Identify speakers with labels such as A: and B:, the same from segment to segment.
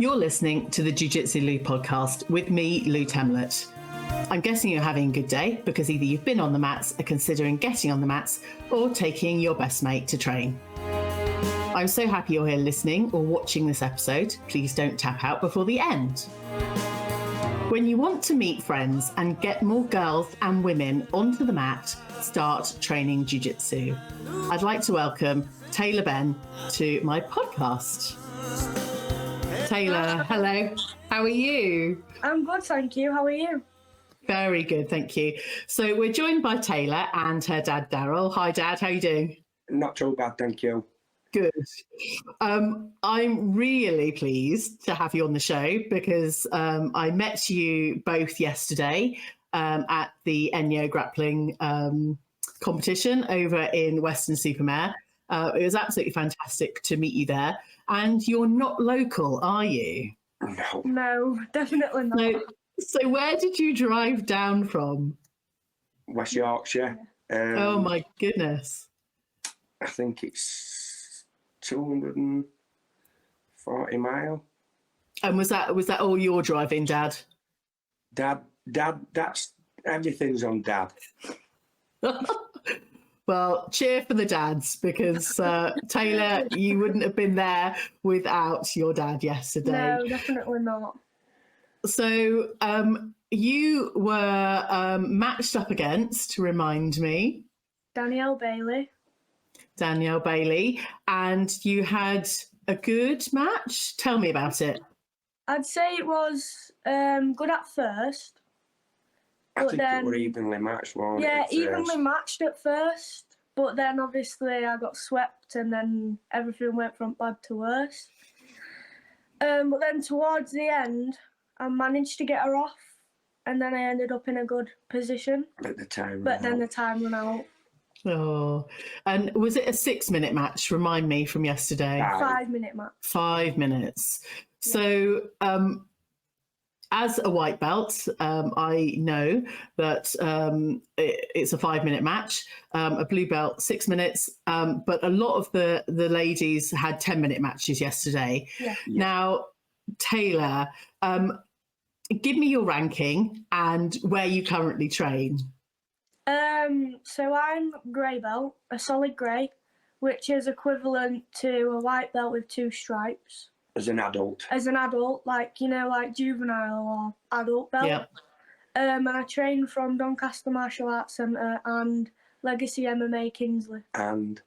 A: You're listening to the Jiu Jitsu Lou podcast with me, Lou Temlett. I'm guessing you're having a good day because either you've been on the mats, are considering getting on the mats, or taking your best mate to train. I'm so happy you're here listening or watching this episode. Please don't tap out before the end. When you want to meet friends and get more girls and women onto the mat, start training Jiu Jitsu. I'd like to welcome Taylor Ben to my podcast. Taylor, hello. How are you?
B: I'm good, thank you. How are you?
A: Very good, thank you. So we're joined by Taylor and her dad, Darrell. Hi, Dad. How are you doing?
C: Not too bad, thank you.
A: Good. I'm really pleased to have you on the show because I met you both yesterday at the Enyo grappling competition over in Weston-Super-Mare. It was absolutely fantastic to meet you there. And you're not local, are you?
B: No, definitely not.
A: So where did you drive down from?
C: West Yorkshire.
A: Oh my goodness.
C: I think it's 240 mile.
A: And was that all your driving, Dad?
C: Dad, that's everything's on Dad.
A: Well, cheer for the dads because Taylor, you wouldn't have been there without your dad yesterday.
B: No, definitely not.
A: So you were matched up against, remind me.
B: Danielle Bailey,
A: and you had a good match. Tell me about it.
B: I'd say it was good at first.
C: I think it were evenly matched, wasn't it?
B: Yeah, evenly matched at first, but then obviously I got swept and then everything went from bad to worse. But then towards the end, I managed to get her off and then I ended up in a good position.
C: At the time.
B: But then the time ran out.
A: Oh, and was it a 6-minute match? Remind me from yesterday.
B: 5-minute match.
A: 5 minutes. So, as a white belt, I know that it's a 5-minute match. A blue belt, 6 minutes. But a lot of the ladies had 10-minute matches yesterday.
B: Yeah.
A: Now, Taylor, give me your ranking and where you currently train.
B: So I'm grey belt, a solid grey, which is equivalent to a white belt with 2 stripes.
C: As an adult,
B: like juvenile or adult belt.
A: Yeah.
B: And I train from Doncaster Martial Arts Centre and Legacy MMA Kingsley.
C: And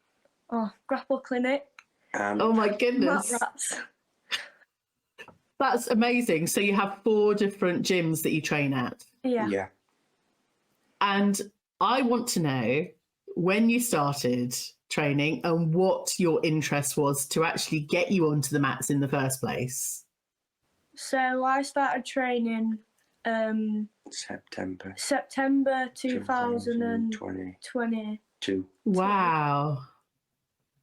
B: Grapple Clinic.
A: Oh my goodness.
B: Mat Rats.
A: That's amazing. So you have 4 different gyms that you train at.
B: Yeah.
A: And I want to know when you started training and what your interest was to actually get you onto the mats in the first place.
B: So I started training
C: September
B: 2022.
A: Wow.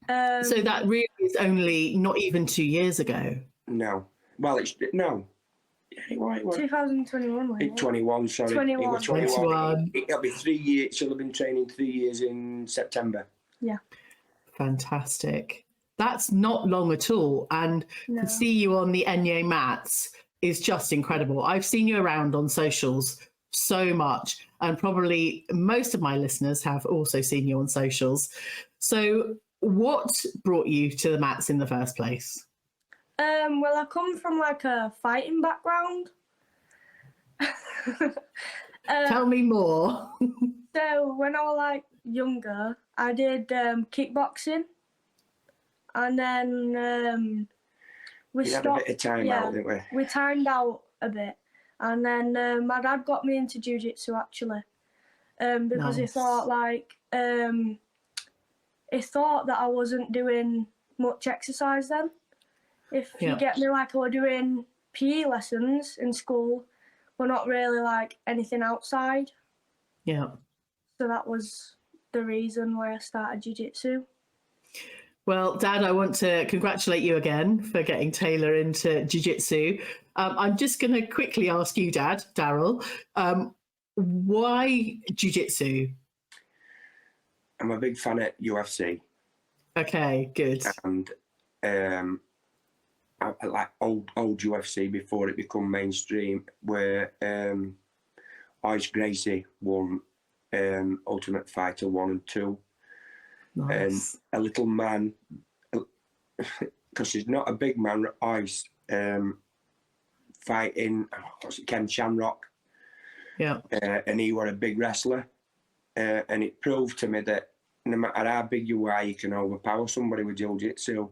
A: So that really is only not even 2 years ago.
C: No. Well, it's no. It was
B: 2021.
C: It's 21, sorry.
B: 21.
C: It was 21. It'll be 3 years. She'll have been training 3 years in September.
B: Yeah.
A: Fantastic. That's not long at all. And
B: No.
A: to see you on the Enyo mats is just incredible. I've seen you around on socials so much, and probably most of my listeners have also seen you on socials. So what brought you to the mats in the first place?
B: Well, I come from like a fighting background.
A: Tell me more.
B: So when I was like younger, I did kickboxing, and then we
C: had
B: stopped.
C: a bit of time out, didn't we?
B: We timed out a bit, and then my dad got me into Jiu Jitsu actually, because he
A: Nice.
B: thought that I wasn't doing much exercise then. If you get me, like I was doing PE lessons in school, but not really like anything outside.
A: Yeah.
B: So that was the reason why I started Jiu Jitsu.
A: Well, Dad, I want to congratulate you again for getting Taylor into Jiu Jitsu. I'm just going to quickly ask you, Dad, Darrell, why Jiu Jitsu?
C: I'm a big fan of UFC.
A: Okay, good.
C: And like old UFC before it became mainstream, where Ice Gracie won Ultimate Fighter 1 and 2.
A: Nice.
C: And a little man, because he's not a big man, Ice, fighting, Ken Shamrock.
A: Yeah.
C: And he was a big wrestler. And it proved to me that no matter how big you are, you can overpower somebody with Jiu Jitsu.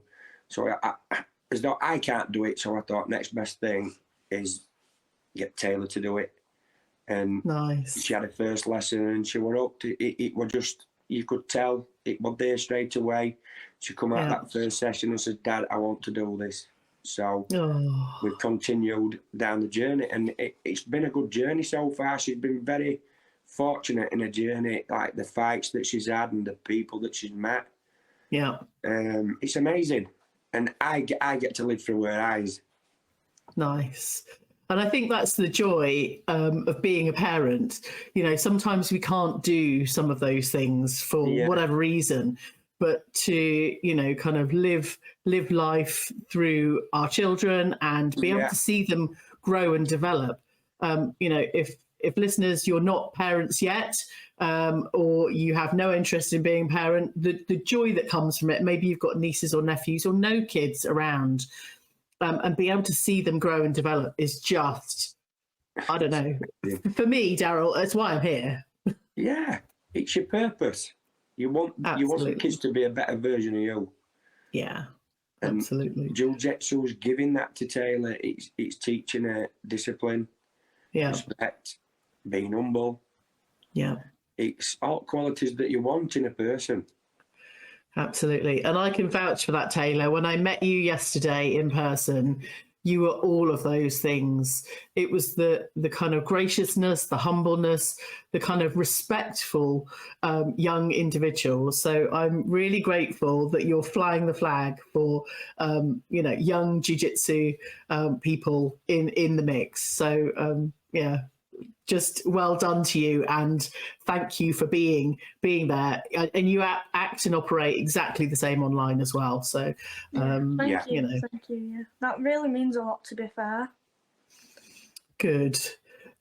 C: So as though I can't do it, so I thought next best thing is get Taylor to do it. And
A: nice.
C: She had her first lesson and she was up. It was just, you could tell it was there straight away. She come out that first session and said, "Dad, I want to do this." So we've continued down the journey, and it's been a good journey so far. She's been very fortunate in her journey, like the fights that she's had and the people that she's met.
A: Yeah.
C: It's amazing. And I get to live through her eyes.
A: Nice. And I think that's the joy of being a parent. You know, sometimes we can't do some of those things for whatever reason, but to, you know, kind of live life through our children and be able to see them grow and develop. You know, if listeners, you're not parents yet, or you have no interest in being a parent, the joy that comes from it, maybe you've got nieces or nephews or no kids around, and be able to see them grow and develop is just, I don't know. For me, Darrell, that's why I'm here.
C: Yeah, it's your purpose. You want the kids to be a better version of you.
A: Yeah,
C: and
A: absolutely.
C: Jiu Jitsu is giving that to Taylor. It's teaching her discipline, respect, being humble.
A: Yeah.
C: It's all qualities that you want in a person.
A: Absolutely. And I can vouch for that, Taylor. When I met you yesterday in person, you were all of those things. It was the kind of graciousness, the humbleness, the kind of respectful young individual. So I'm really grateful that you're flying the flag for, you know, young jiu-jitsu people in the mix. So, yeah. Just well done to you, and thank you for being there. And you act and operate exactly the same online as well. So,
B: thank you.
A: You know,
B: thank you. Yeah, that really means a lot. To be fair.
A: Good.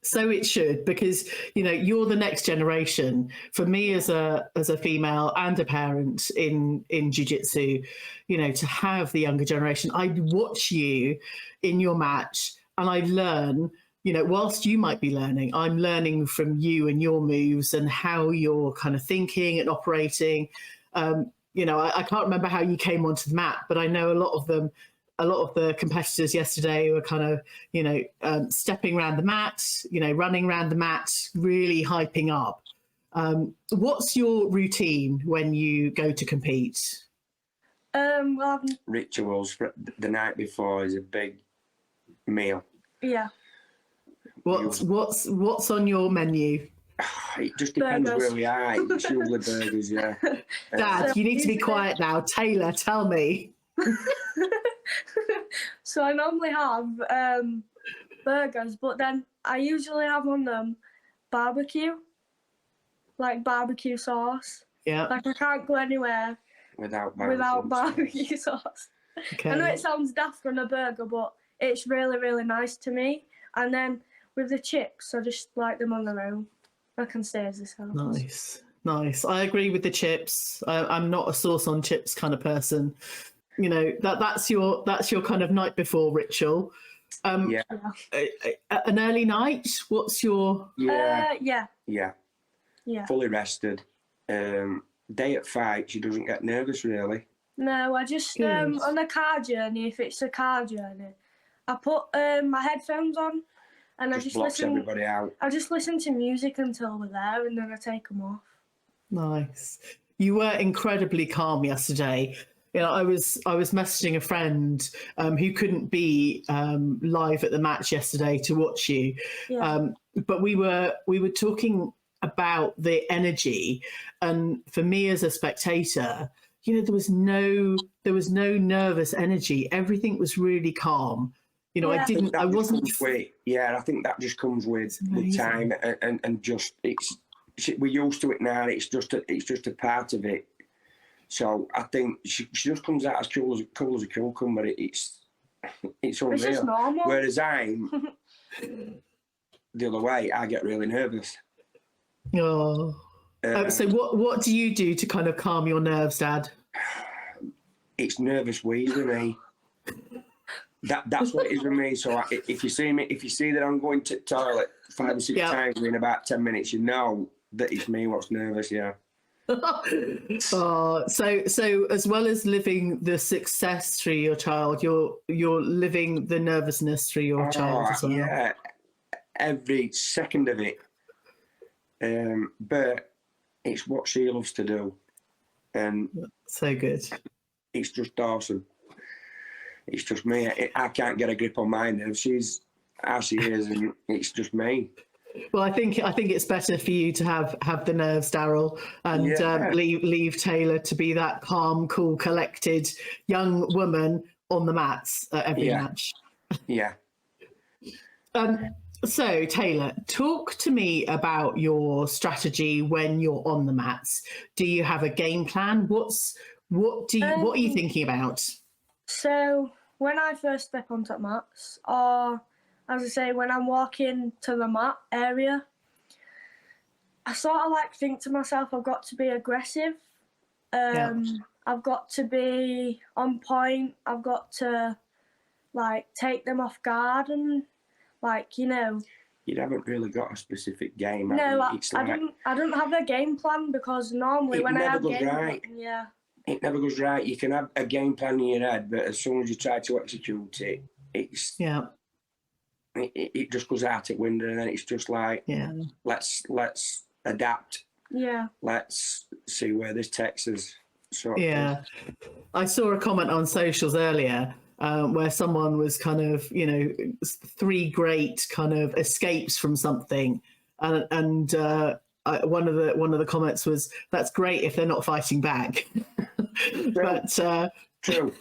A: So it should, because you know you're the next generation. For me, as a female and a parent in jiu-jitsu, you know, to have the younger generation, I watch you in your match, and I learn. You know, whilst you might be learning, I'm learning from you and your moves and how you're kind of thinking and operating. You know, I can't remember how you came onto the mat, but I know a lot of the competitors yesterday were kind of, you know, stepping around the mat, you know, running around the mat, really hyping up. What's your routine when you go to compete?
B: Well,
C: Rituals for the night before is a big meal.
B: Yeah.
A: What's on your menu?
C: It just depends
B: burgers.
C: where we are. It's usually burgers, yeah.
A: Dad, you need to be quiet now. Taylor, tell me.
B: So I normally have burgers, but then I usually have on them barbecue, like barbecue sauce.
A: Yeah.
B: Like I can't go anywhere
C: without
B: barbecue sauce.
A: Okay.
B: I know it sounds daft on a burger, but it's really, really nice to me. And then with the chips, I just like them on their own. I can stay as this house.
A: Nice. I agree with the chips. I'm not a sauce on chips kind of person. You know, that's your kind of night before ritual. An early night. What's your?
B: Yeah.
C: Fully rested. Day at fight, she doesn't get nervous really.
B: No, I just on a car journey. If it's a car journey, I put my headphones on, and I just
C: blocks
B: listen.
C: Everybody out.
B: I just listen to music until we're there, and then I take them off.
A: Nice. You were incredibly calm yesterday. You know, I was messaging a friend who couldn't be live at the match yesterday to watch you, but we were talking about the energy, and for me as a spectator, you know, there was no nervous energy. Everything was really calm. You know, I wasn't.
C: I think that just comes with time and just we're used to it now. It's just a part of it. So I think she just comes out as cool as a cucumber. It's unreal.
B: It's just normal.
C: Whereas I'm the other way, I get really nervous.
A: Oh. So what do you do to kind of calm your nerves, Dad?
C: It's nervous wheeze with me. That's what it is with me. So if you see that I'm going to the toilet 5 or 6 times in about 10 minutes, you know that it's me what's nervous. Yeah.
A: So as well as living the success through your child, you're living the nervousness through your child as well.
C: Yeah, every second of it. But it's what she loves to do, and
A: so good.
C: It's just awesome. It's just me. I can't get a grip on my nerves. She's as she is, and it's just me.
A: Well, I think it's better for you to have the nerves, Darrell, and leave Taylor to be that calm, cool, collected young woman on the mats at every match.
C: Yeah.
A: So, Taylor, talk to me about your strategy when you're on the mats. Do you have a game plan? What are you thinking about?
B: So, when I first step onto the mats, or as I say, when I'm walking to the mat area, I sort of think to myself, I've got to be aggressive. I've got to be on point. I've got to take them off guard and You
C: haven't really got a specific game.
B: No, I don't have a game plan because normally when I have game plan,
C: it never goes right. You can have a game plan in your head, but as soon as you try to execute it, it just goes out the window, and then it's just let's adapt.
A: Yeah.
C: Let's see where this takes us.
A: I saw a comment on socials earlier where someone was kind of, 3 great kind of escapes from something, and one of the comments was, "That's great if they're not fighting back." But
C: true.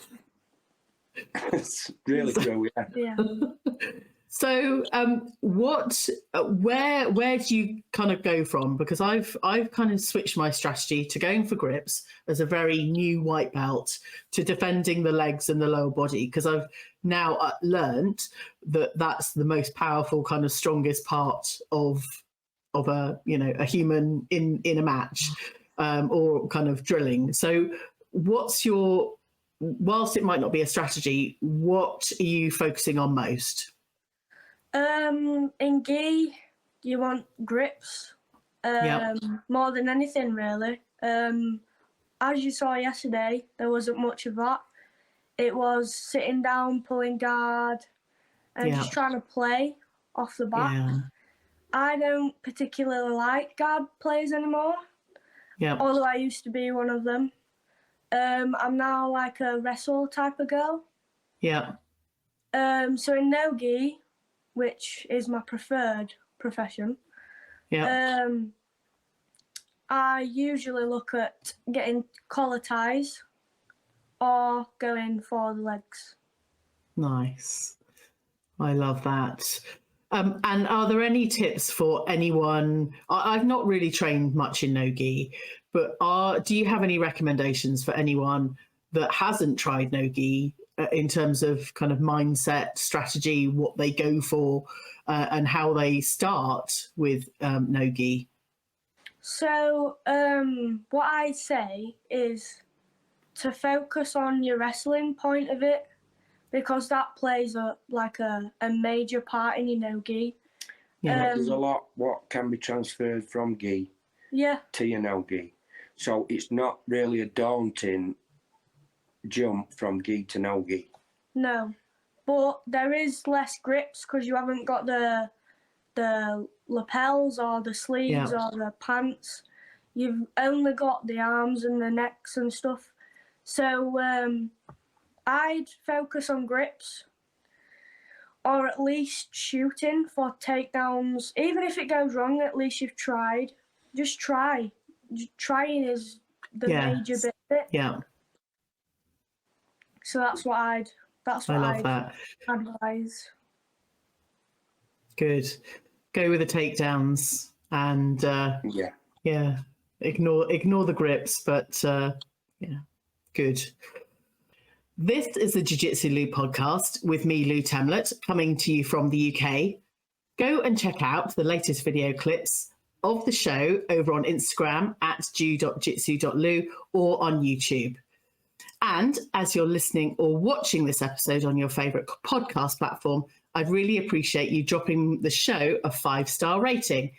C: It's really true.
B: Yeah.
A: So, where do you kind of go from? Because I've kind of switched my strategy to going for grips as a very new white belt to defending the legs and the lower body, because I've now learnt that that's the most powerful, kind of strongest part of a human in a match or kind of drilling. So, whilst it might not be a strategy, what are you focusing on most?
B: In gi, you want grips more than anything, really. As you saw yesterday, there wasn't much of that. It was sitting down, pulling guard, and just trying to play off the back. Yeah. I don't particularly like guard plays anymore, although I used to be one of them. I'm now like a wrestle type of girl. Yeah. So in no gi, which is my preferred profession, I usually look at getting collar ties or going for the legs.
A: Nice. I love that. And are there any tips for anyone? I've not really trained much in no-gi, but do you have any recommendations for anyone that hasn't tried no-gi in terms of kind of mindset, strategy, what they go for, and how they start with no-gi?
B: So what I say is to focus on your wrestling point of it, because that plays a major part in your no-gi.
C: Yeah, there's a lot what can be transferred from gi to your no-gi. So it's not really a daunting jump from gi to no-gi.
B: No, but there is less grips because you haven't got the lapels or the sleeves or the pants. You've only got the arms and the necks and stuff. So I'd focus on grips, or at least shooting for takedowns. Even if it goes wrong, at least you've tried. Just try. Trying is the major bit.
A: Yeah.
B: So that's what I'd advise.
A: Good. Go with the takedowns and ignore the grips, but good. This is the Jiu Jitsu Lou podcast with me, Lou Temlett, coming to you from the UK. Go and check out the latest video clips of the show over on Instagram at jiu.jitsu.lou or on YouTube. And as you're listening or watching this episode on your favourite podcast platform, I'd really appreciate you dropping the show a 5-star rating.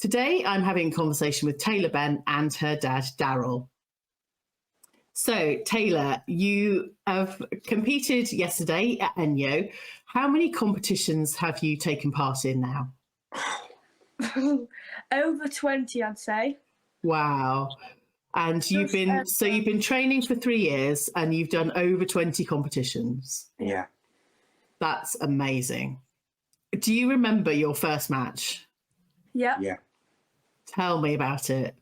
A: Today, I'm having a conversation with Taylor Ben and her dad, Darrell. So, Taylor, you have competed yesterday at Enyo. How many competitions have you taken part in now?
B: Over 20, I'd say.
A: Wow. And you've been training for 3 years and you've done over 20 competitions.
C: Yeah.
A: That's amazing. Do you remember your first match?
B: Yep.
C: Yeah.
A: Tell me about it.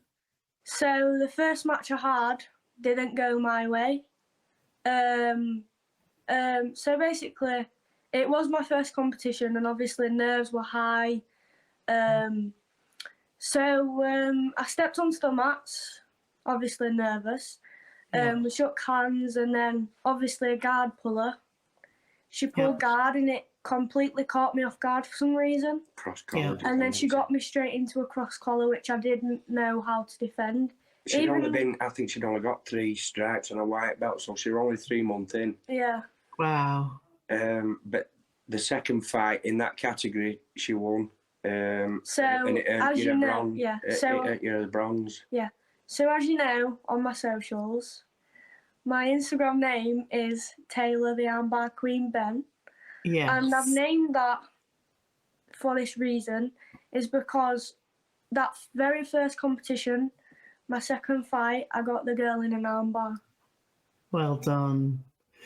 B: So the first match I had didn't go my way. So basically, it was my first competition, and obviously nerves were high. So I stepped onto the mats, obviously nervous. We shook hands, and then obviously a guard puller. She pulled guard, and it completely caught me off guard for some reason.
C: Cross collar.
B: And then she got me straight into a cross collar, which I didn't know how to defend.
C: I think she'd only got 3 stripes and a white belt, so she was only 3 months in.
B: Yeah.
A: Wow.
C: But the second fight in that category, she won.
B: So
C: and it
B: as you know,
C: the bronze.
B: Yeah. So as you know, on my socials, my Instagram name is Taylor the Armbar Queen Ben.
A: Yeah.
B: And I've named that for this reason, is because that very first competition, my second fight, I got the girl in an armbar.
A: Well done.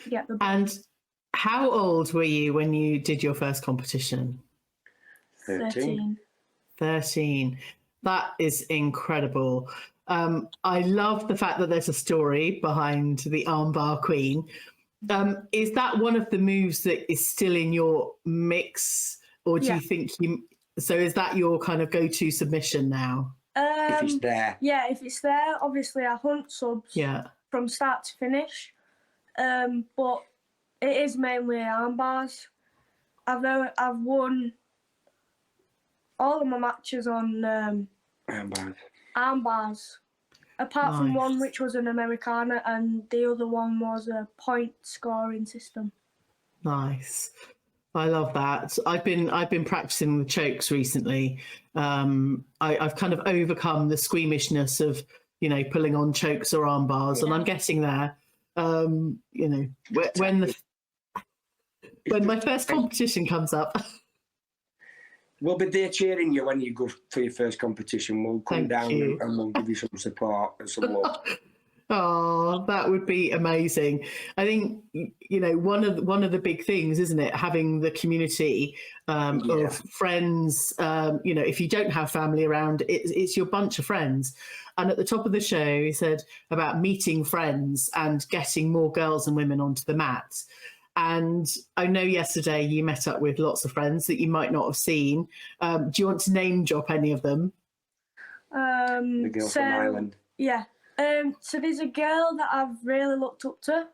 B: Yeah.
A: And how old were you when you did your first competition?
B: 13.
A: 13. That is incredible. I love the fact that there's a story behind the Armbar Queen. Is that one of the moves that is still in your mix, or do you think so is that your kind of go-to submission now?
C: If it's there.
B: Yeah, if it's there, obviously I hunt subs from start to finish. But it is mainly armbars. I've won all of my matches on armbars. Apart from one which was an Americana, and the other one was a point scoring system.
A: Nice. I love that. I've been practicing the chokes recently. I've kind of overcome the squeamishness of, pulling on chokes or arm bars, and I'm getting there. When my first competition comes up.
C: We'll be there cheering you when you go for your first competition. We'll come down and we'll give you some support and some love.
A: Oh, that would be amazing. I think, one of the big things, isn't it? Having the community of friends, if you don't have family around, it's your bunch of friends. And at the top of the show, he said about meeting friends and getting more girls and women onto the mat. And I know yesterday you met up with lots of friends that you might not have seen. Do you want to name drop any of them?
C: The girl from Ireland.
B: Yeah. So there's a girl that I've really looked up to.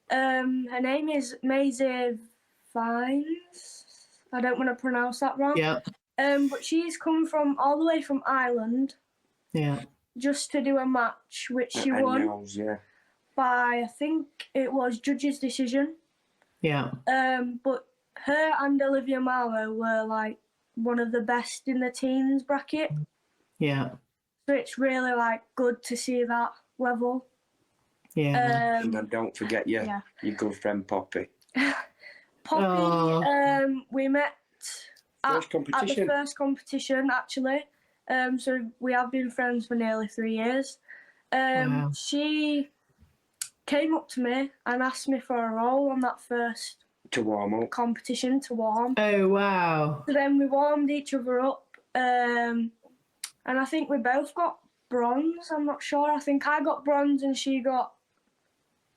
B: Her name is Maisie Vines. I don't want to pronounce that wrong.
A: Yeah.
B: But she's come from all the way from Ireland.
A: Yeah.
B: Just to do a match, which she won by, I think it was judge's decision.
A: Yeah.
B: But her and Olivia Marlowe were like one of the best in the teens bracket.
A: Yeah.
B: So it's really good to see that level.
A: Yeah.
C: And then don't forget your good friend Poppy.
B: Poppy, we met at
C: competition.
B: the first competition actually. So we have been friends for nearly 3 years.
A: Wow.
B: She came up to me and asked me for a role on that first competition to warm.
A: Oh wow.
B: So then we warmed each other up. And I think we both got bronze. I'm not sure. I think I got bronze and she got,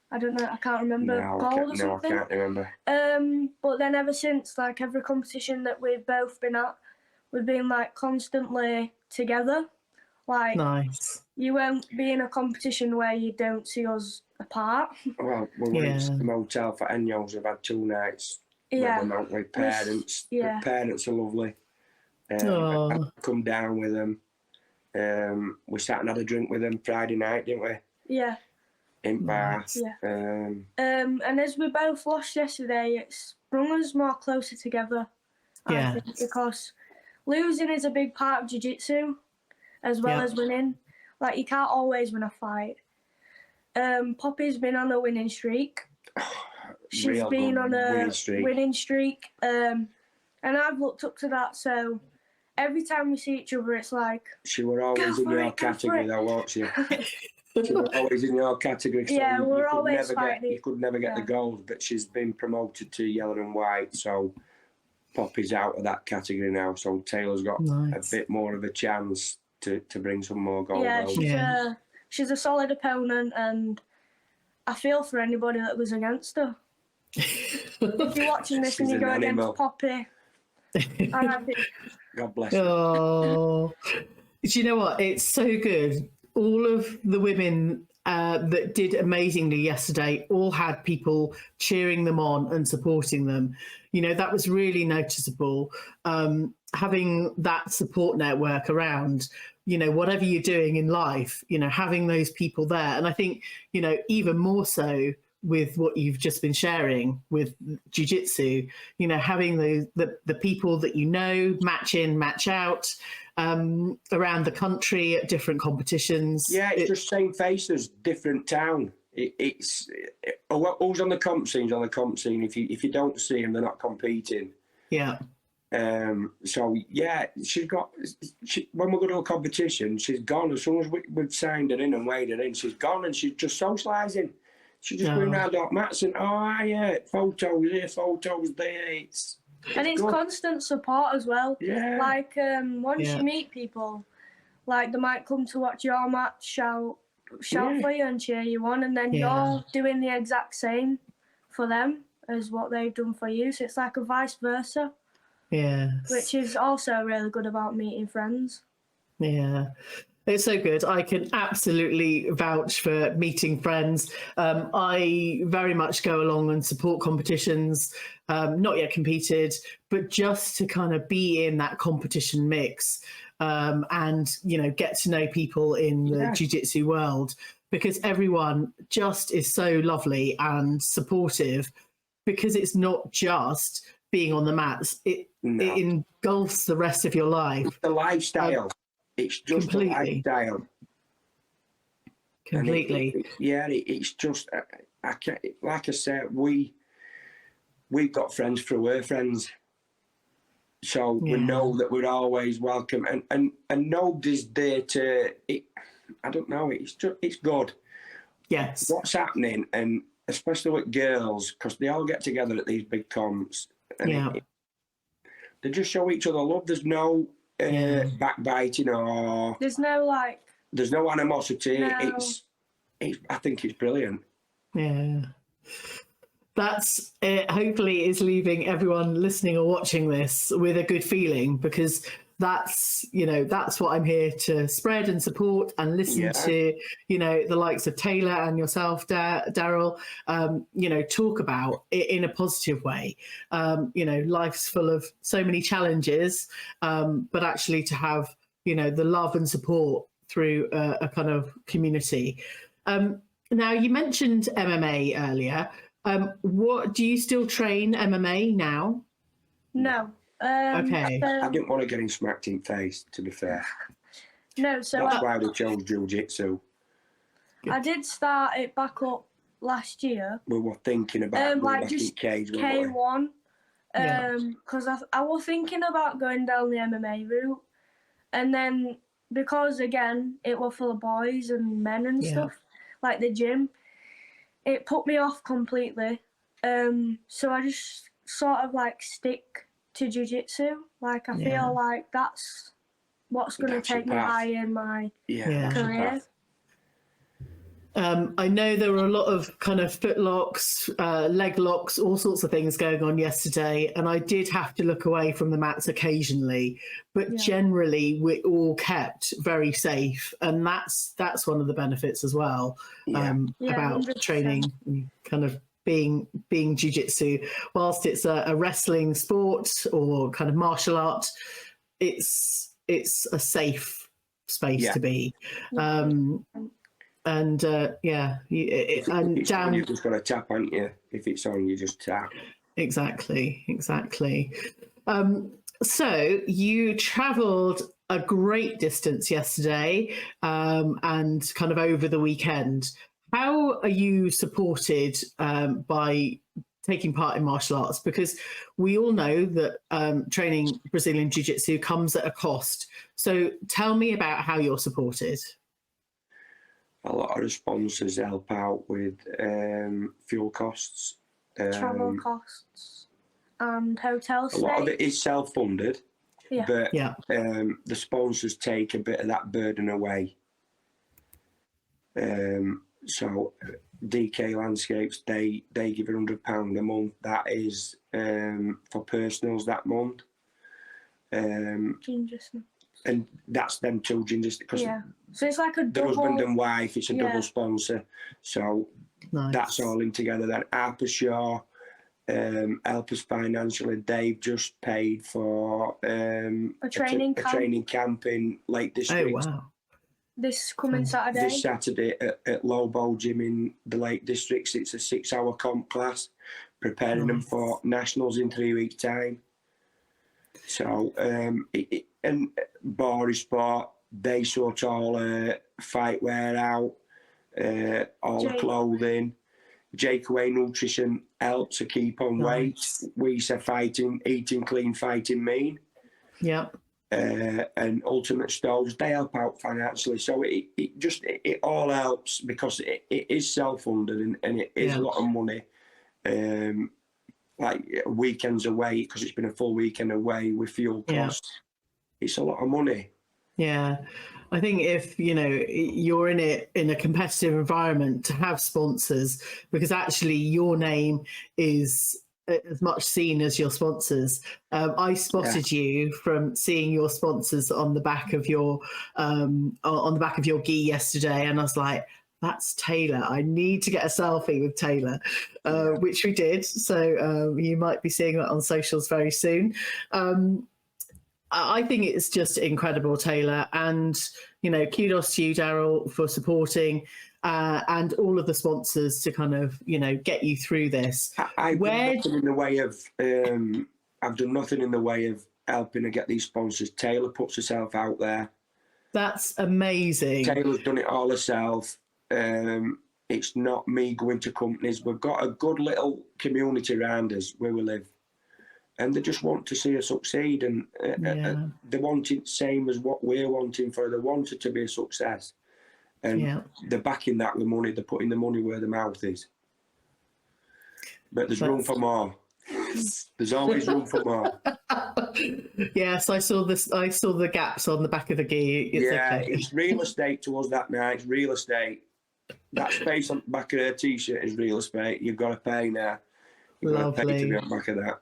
B: I don't know, I can't remember, gold or something.
C: No, I can't remember.
B: But then ever since, every competition that we've both been at, we've been constantly together.
A: Nice.
B: you won't be in a competition where you don't see us apart.
C: Well, we went to the motel for Enyo's. I've had 2 nights with them out with parents. The parents are lovely. I come down with them. We sat and had a drink with them Friday night, didn't we?
B: Yeah.
C: In bar.
B: Yeah. And as we both lost yesterday, it's brought us more closer together. I think, because losing is a big part of jiu-jitsu, as well as winning. Like, you can't always win a fight. Poppy's been on a winning streak. She's been on a winning streak. And I've looked up to that, so every time we see each other, it's like...
C: She were always in your category, though, wasn't she? She was always in your category. So
B: yeah, we're always fighting.
C: You could never get the goals, but she's been promoted to yellow and white, so Poppy's out of that category now. So Taylor's got a bit more of a chance to bring some more goals out.
B: She's a solid opponent, and I feel for anybody that was against her. If you're watching this and you go against Poppy, I'm happy.
C: God bless her.
A: Oh, do you know what? It's so good. All of the women that did amazingly yesterday all had people cheering them on and supporting them. You know, that was really noticeable. Having that support network around, you know, whatever you're doing in life, you know, having those people there. And I think, you know, even more so with what you've just been sharing with jiu-jitsu, you know, having the people that you know, match in, match out, around the country at different competitions.
C: Yeah, it's just same faces, different town. It's who's on the comp scene's on the comp scene. If you don't see them, they're not competing.
A: Yeah.
C: So yeah, when we go to a competition, she's gone. As soon as we've signed her in and weighed her in, she's gone, and she's just socialising. She's just going around on mats and photos here, photos there. It's
B: good. Constant support as well.
C: Yeah.
B: Like once you meet people, like they might come to watch your match, shout for you and cheer you on, and then you're doing the exact same for them as what they've done for you. So it's like a vice versa.
A: Yeah.
B: Which is also really good about meeting friends.
A: Yeah. It's so good. I can absolutely vouch for meeting friends. I very much go along and support competitions, not yet competed, but just to kind of be in that competition mix and, you know, get to know people in the jiu-jitsu world, because everyone just is so lovely and supportive, because it's not just being on the mats. It engulfs the rest of your life.
C: The lifestyle. It's just a lifestyle.
A: Completely.
C: It's just, like I said, we've got friends through her friends. So we know that we're always welcome. And nobody's there to, I don't know, it's good.
A: Yes.
C: What's happening, and especially with girls, because they all get together at these big comps. And they just show each other love. There's no backbiting or
B: there's no
C: animosity.
B: No.
C: I think it's brilliant.
A: Yeah, that's it. Hopefully is leaving everyone listening or watching this with a good feeling, because that's what I'm here to spread and support and listen to, you know, the likes of Taylor and yourself, Darrell, you know, talk about it in a positive way. You know, life's full of so many challenges, but actually to have, you know, the love and support through a kind of community. Now, you mentioned MMA earlier. What do you still train MMA now?
B: No.
A: Okay.
C: I didn't want to get him smacked in the face, to be fair.
B: No, so
C: that's why we chose Jiu-Jitsu.
B: I did start it back up last year.
C: We were thinking about
B: like just
C: cage,
B: K1, because I was thinking about going down the MMA route, and then because again it was full of boys and men and stuff, like the gym, it put me off completely. So I just sort of like stick to jiu-jitsu. Like I feel like that's what's going to take me high in my career.
A: I know there were a lot of kind of foot locks, leg locks, all sorts of things going on yesterday, and I did have to look away from the mats occasionally. But generally, we're all kept very safe, and that's one of the benefits as well about 100%. Training, kind of being jiu-jitsu. Whilst it's a wrestling sport or kind of martial art, it's a safe space to be. And and down.
C: You've just got to tap, haven't you? If it's on, you just tap.
A: Exactly. So you travelled a great distance yesterday, and kind of over the weekend. How are you supported by taking part in martial arts? Because we all know that training Brazilian Jiu-Jitsu comes at a cost. So tell me about how you're supported.
C: A lot of the sponsors help out with fuel costs,
B: travel costs, and hotel stays.
C: A lot of it is self-funded, but the sponsors take a bit of that burden away. So DK Landscapes, they give £100 a month. That is for personals that month. And that's them two gingers, because
B: so it's like a double.
C: The husband and wife, it's a double sponsor. So that's all in together. Then Arpershaw help us financially. They've just paid for
B: a training
C: camp in Lake District.
A: Oh wow!
B: This coming Saturday.
C: This Saturday at Lobo Gym in the Lake Districts. It's a 6-hour comp class, preparing them for nationals in 3 weeks' time. So and Boris Sport, they sort all fight wear out, all the clothing. Jakeaway Nutrition helps to keep on weight. We say eating clean, fighting mean.
A: Yeah.
C: And Ultimate Stoves, they help out financially. So it all helps, because it is self-funded and it is a lot of money. Like weekends away, because it's been a full weekend away with fuel costs. It's a lot of money.
A: Yeah. I think if, you're in a competitive environment, to have sponsors, because actually your name is as much seen as your sponsors. I spotted you from seeing your sponsors on the back of your gi yesterday, and I was like, that's Taylor. I need to get a selfie with Taylor, which we did. So you might be seeing that on socials very soon. I think it's just incredible, Taylor. And, kudos to you, Darrell, for supporting and all of the sponsors to kind of, get you through this.
C: I've done nothing in the way of, I've done nothing in the way of helping to get these sponsors. Taylor puts herself out there.
A: That's amazing.
C: Taylor's done it all herself. It's not me going to companies. We've got a good little community around us where we live, and they just want to see her succeed, and they want it same as what we're wanting for her. They want it to be a success, and they're backing that with money. They're putting the money where the mouth is. But there's room for more. There's always room for more.
A: Yes, I saw this. I saw the gaps on the back of the gi.
C: It's real estate to us that night. It's real estate. That space on the back of her t-shirt is real estate. You've got to pay now. You've got to pay to be on the back of that.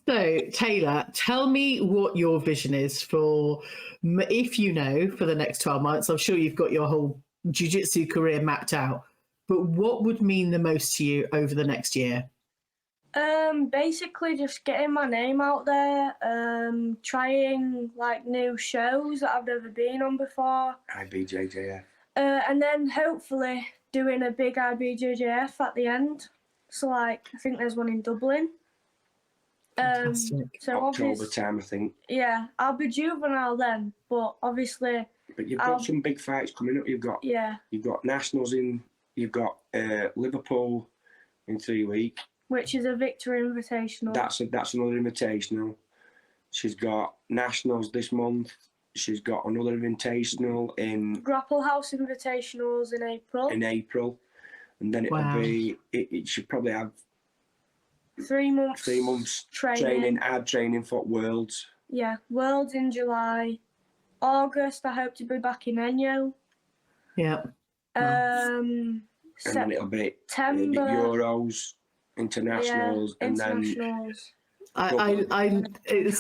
A: So, Taylor, tell me what your vision is for, if for the next 12 months. I'm sure you've got your whole jiu-jitsu career mapped out, but what would mean the most to you over the next year?
B: Basically just getting my name out there, trying like new shows that I've never been on before.
C: IBJJF.
B: And then hopefully doing a big IBJJF at the end. So I think there's one in Dublin. So
C: October time, I think.
B: Yeah, I'll be juvenile then, but obviously.
C: But you've got some big fights coming up. You've got nationals in. You've got Liverpool in 3 weeks. Which is
B: a Victory Invitational.
C: That's another invitational. She's got nationals this month. She's got another invitational in
B: Grapple House Invitationals in April.
C: And then it'll be. It should probably have
B: 3 months.
C: 3 months training for Worlds.
B: Yeah, Worlds in July. August, I hope to be back in Enyo.
A: Yeah.
C: And then it'll be
B: September.
C: Euros, internationals, and
B: internationals.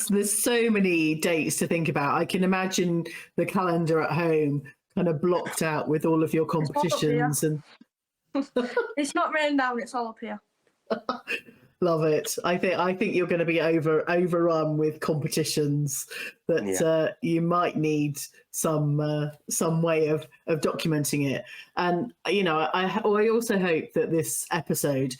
A: There's so many dates to think about. I can imagine the calendar at home kind of blocked out with all of your competitions and
B: it's not written down, it's all up here.
A: love it. I think you're going to be overrun with competitions that you might need some way of documenting it. And I also hope that this episode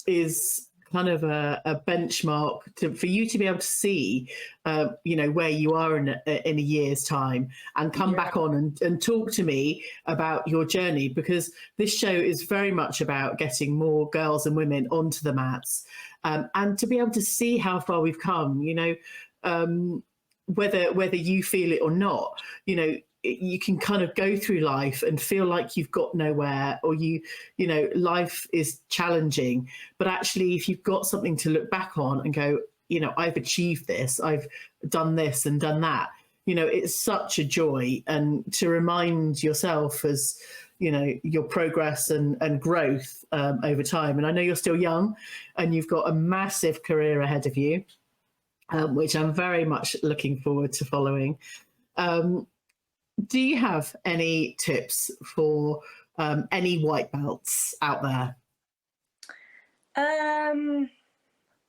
A: is kind of a benchmark for you to be able to see, where you are in a year's time, and come back on and talk to me about your journey, because this show is very much about getting more girls and women onto the mats, and to be able to see how far we've come. Whether you feel it or not, you can kind of go through life and feel like you've got nowhere, or life is challenging, but actually if you've got something to look back on and go, I've achieved this, I've done this and done that, it's such a joy, and to remind yourself as your progress and growth over time. And I know you're still young and you've got a massive career ahead of you, which I'm very much looking forward to following. Do you have any tips for any white belts out there?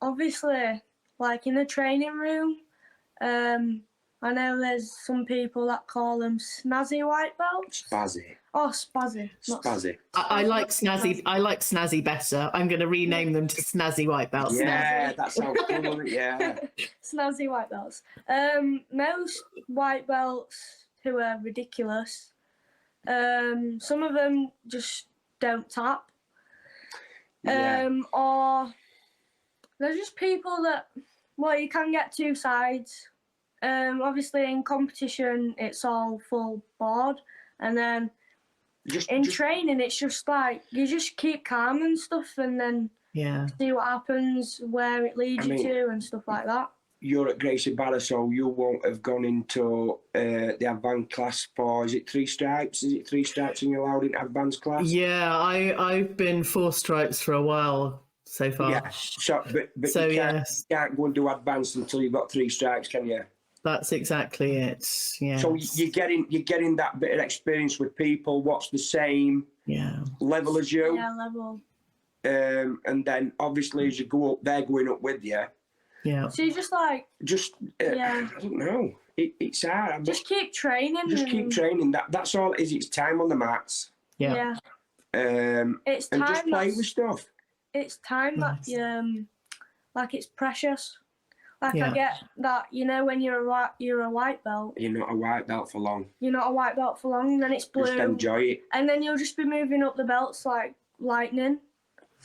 B: Obviously, like in the training room, I know there's some people that call them snazzy white belts.
C: Spazzy.
B: Oh, spazzy.
C: Spazzy.
A: I like snazzy. I like snazzy better. I'm going to rename them to snazzy white belts.
C: Yeah, that sounds cool. Yeah.
B: Snazzy white belts. Most white belts who are ridiculous. Some of them just don't tap. Or there's just people that, you can get two sides. Obviously in competition it's all full board, and then in training it's just like you just keep calm and stuff, and then see what happens, where it leads you to and stuff like that.
C: You're at Gracie Barra, so you won't have gone into the advanced class for, is it 3 stripes? Is it 3 stripes and you're allowed into advanced class?
A: Yeah, I've been 4 stripes for a while so far.
C: Yeah, but you can't go and do advanced until you've got 3 stripes, can you?
A: That's exactly it. Yeah.
C: So you're getting that bit of experience with people what's the same level as you.
B: Yeah, level.
C: And then obviously as you go up, they're going up with you.
B: Yeah. So you just I
C: don't know. It's hard.
B: Just keep training.
C: Keep training. That's all it is. It's time on the mats.
A: Yeah.
B: It's time.
C: And just play with stuff.
B: It's time that it's precious. I get that, when you're a white belt.
C: You're not a white belt for long.
B: You're not a white belt for long, and then it's blue.
C: Just enjoy it.
B: And then you'll just be moving up the belts like lightning.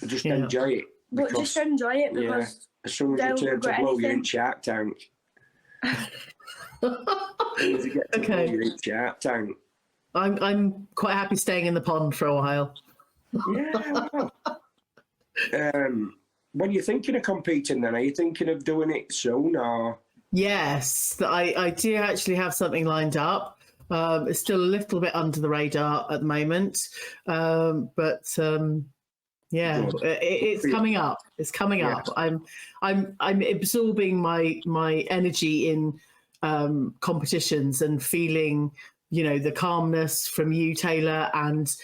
C: Just enjoy it.
B: But just enjoy it, because
C: as soon as you turn to blue, you're in Shark Tank. As soon as you get to blue, you're in Shark Tank.
A: I'm quite happy staying in the pond for a while.
C: Yeah. When you're thinking of competing then, are you thinking of doing it soon or? Yes,
A: I do actually have something lined up. It's still a little bit under the radar at the moment. But it's coming up. It's coming up. I'm absorbing my energy in competitions and feeling the calmness from you, Taylor, and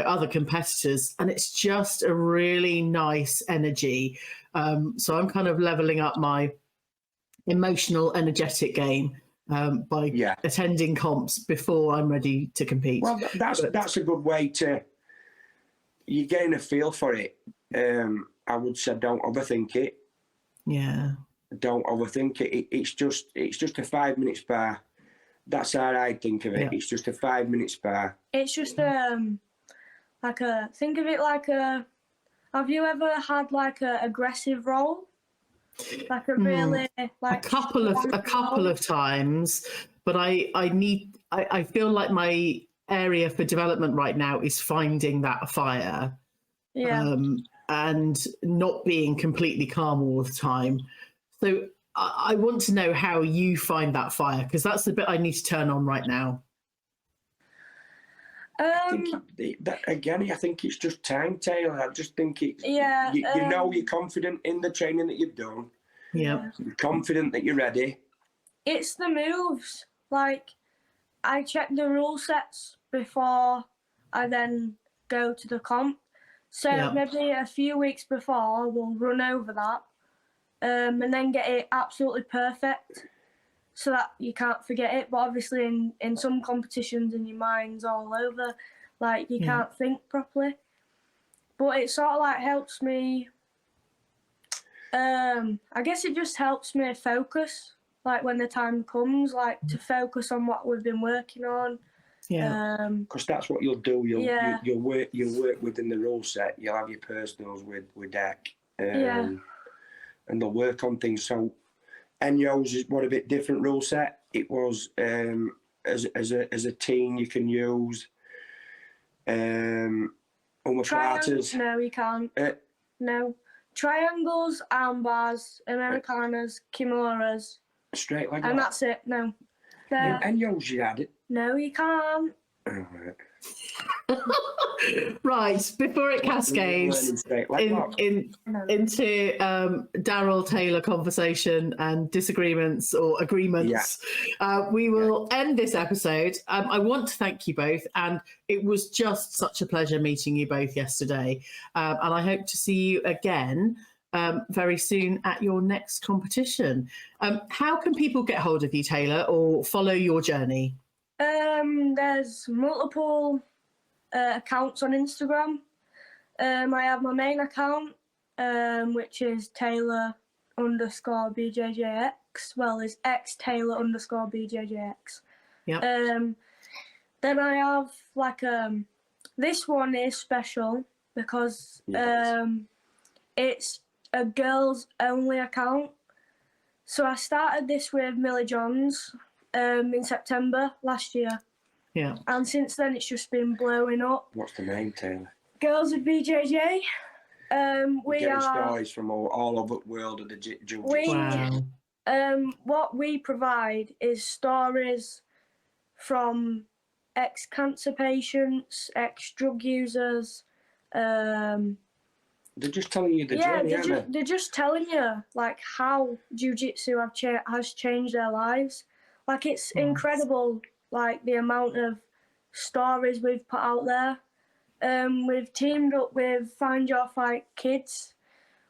A: other competitors, and it's just a really nice energy. So I'm kind of leveling up my emotional, energetic game by attending comps before I'm ready to compete.
C: Well, that's a good way to. You're getting a feel for it. I would say don't overthink it. Yeah. Don't overthink it. It's just a 5-minute spar. That's how I think of it. Yeah. It's just a 5-minute spar.
B: It's just think of it like a. Have you ever had like a aggressive roll? Like a really like
A: a couple of times, but I feel like my area for development right now is finding that fire. Yeah. And not being completely calm all the time. So I want to know how you find that fire, because that's the bit I need to turn on right now.
C: I think it's just time, Taylor. I just think it's you know you're confident in the training that you've done.
A: Yeah.
C: You're confident that you're ready.
B: It's the moves. Like, I check the rule sets before I then go to the comp. So maybe a few weeks before we'll run over that and then get it absolutely perfect so that you can't forget it. But obviously in some competitions and your mind's all over, like you can't think properly. But it sort of like helps me, I guess it just helps me focus, like when the time comes, like to focus on what we've been working on.
A: Yeah.
C: Because that's what you'll do. You'll work within the rule set. You'll have your personals with deck. And they'll work on things. So Enyo's is what a bit different rule set. It was as a team you can use omoplatas.
B: No, you can't. No. Triangles, armbars, Americanas, kimuras.
C: Straight like
B: and
C: that.
B: that's it. No.
C: Enyo's you had it.
B: No, you can't.
A: Right, before it cascades into Darrell Taylor conversation and disagreements or agreements, we will end this episode. I want to thank you both, and it was just such a pleasure meeting you both yesterday. And I hope to see you again very soon at your next competition. How can people get hold of you, Taylor, or follow your journey?
B: There's multiple accounts on Instagram. I have my main account, which is Taylor_BJJX. Well, it's xTaylor_BJJX.
A: Yeah.
B: Then I have like this one is special because it's a girls only account. So I started this with Millie Johns in September last year.
A: Yeah.
B: And since then it's just been blowing up.
C: What's the name, Taylor?
B: Girls of BJJ. We
C: getting
B: are
C: stories from all over the world of the Jiu Jitsu.
A: Wow.
B: What we provide is stories from ex-cancer patients, ex-drug users.
C: They're just telling you the journey, aren't they?
B: They're just telling you like how Jiu Jitsu has changed their lives. Like it's incredible, like the amount of stories we've put out there. We've teamed up with Find Your Fight Kids,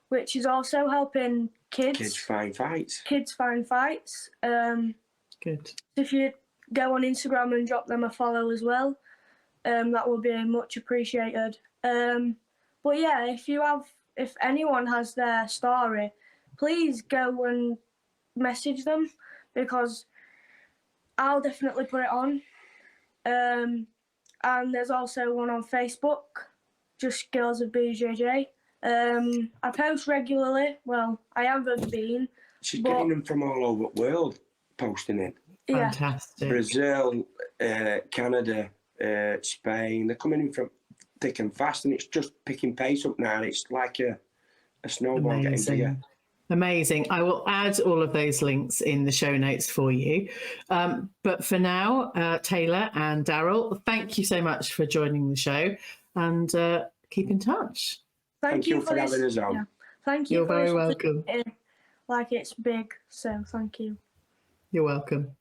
B: which is also helping kids
C: find fights.
B: Kids find fights.
A: Good.
B: If you go on Instagram and drop them a follow as well, that would be much appreciated. But yeah, if anyone has their story, please go and message them because I'll definitely put it on. And there's also one on Facebook, just Girls of BJJ. I post regularly. Well, I haven't been.
C: She's getting them from all over the world, posting it.
B: Yeah.
A: Fantastic.
C: Brazil, Canada, Spain. They're coming in from thick and fast, and it's just picking pace up now. It's like a snowball getting bigger.
A: Amazing. I will add all of those links in the show notes for you. But for now, Taylor and Darrell, thank you so much for joining the show, and keep in touch.
C: Thank you for having us on.
B: Yeah. Thank you.
A: You're very welcome.
B: Like it's big, so thank you.
A: You're welcome.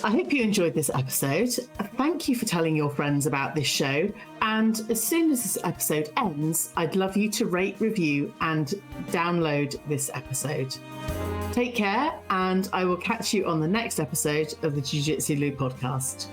A: I hope you enjoyed this episode. Thank you for telling your friends about this show. And as soon as this episode ends, I'd love you to rate, review, and download this episode. Take care, and I will catch you on the next episode of the Jiu Jitsu Lou podcast.